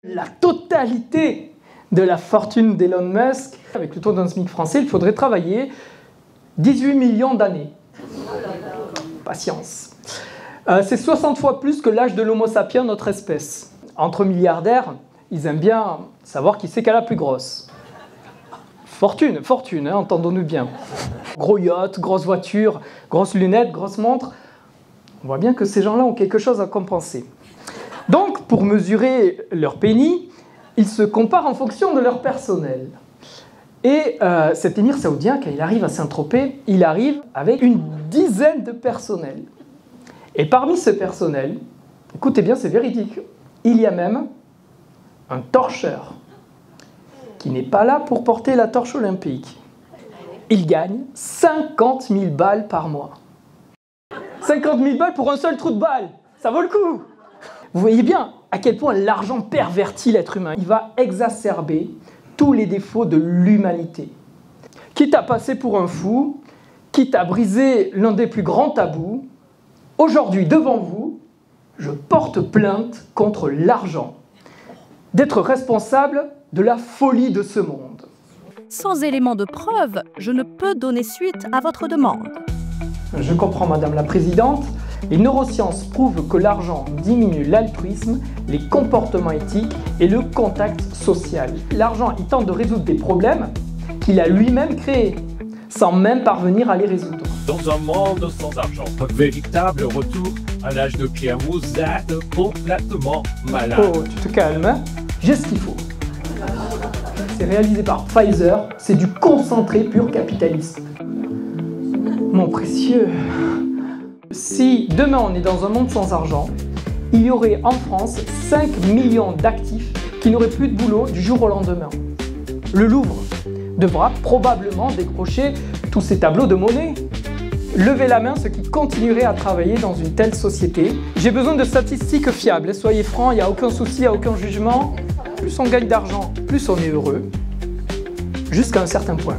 La totalité de la fortune d'Elon Musk, avec le taux d'un SMIC français, il faudrait travailler 18 millions d'années. Patience. C'est 60 fois plus que l'âge de l'Homo sapiens, notre espèce. Entre milliardaires, ils aiment bien savoir qui c'est qui a la plus grosse. Fortune, hein, entendons-nous bien. Gros yacht, grosse voiture, grosses lunettes, grosses montres. On voit bien que ces gens-là ont quelque chose à compenser. Donc, pour mesurer leur pénis, ils se comparent en fonction de leur personnel. Et cet émir saoudien, quand il arrive à Saint-Tropez, il arrive avec une dizaine de personnels. Et parmi ce personnel, écoutez bien, c'est véridique, il y a même un torcheur qui n'est pas là pour porter la torche olympique. Il gagne 50 000 balles par mois. 50 000 balles pour un seul trou de balle, ça vaut le coup. Vous voyez bien à quel point l'argent pervertit l'être humain. Il va exacerber tous les défauts de l'humanité. Quitte à passer pour un fou, quitte à briser l'un des plus grands tabous, aujourd'hui, devant vous, je porte plainte contre l'argent, d'être responsable de la folie de ce monde. Sans éléments de preuve, je ne peux donner suite à votre demande. Je comprends, Madame la Présidente. Les neurosciences prouvent que l'argent diminue l'altruisme, les comportements éthiques et le contact social. L'argent, il tente de résoudre des problèmes qu'il a lui-même créés, sans même parvenir à les résoudre. Dans un monde sans argent, un véritable retour à l'âge de pierre, vous êtes complètement malade. Oh, tu te calmes, hein? J'ai ce qu'il faut. C'est réalisé par Pfizer, c'est du concentré pur capitaliste. Mon précieux, si demain on est dans un monde sans argent, il y aurait en France 5 millions d'actifs qui n'auraient plus de boulot du jour au lendemain. Le Louvre devra probablement décrocher tous ces tableaux de monnaie. Levez la main ceux qui continueraient à travailler dans une telle société. J'ai besoin de statistiques fiables, soyez francs, il n'y a aucun souci, il n'y a aucun jugement. Plus on gagne d'argent, plus on est heureux, jusqu'à un certain point.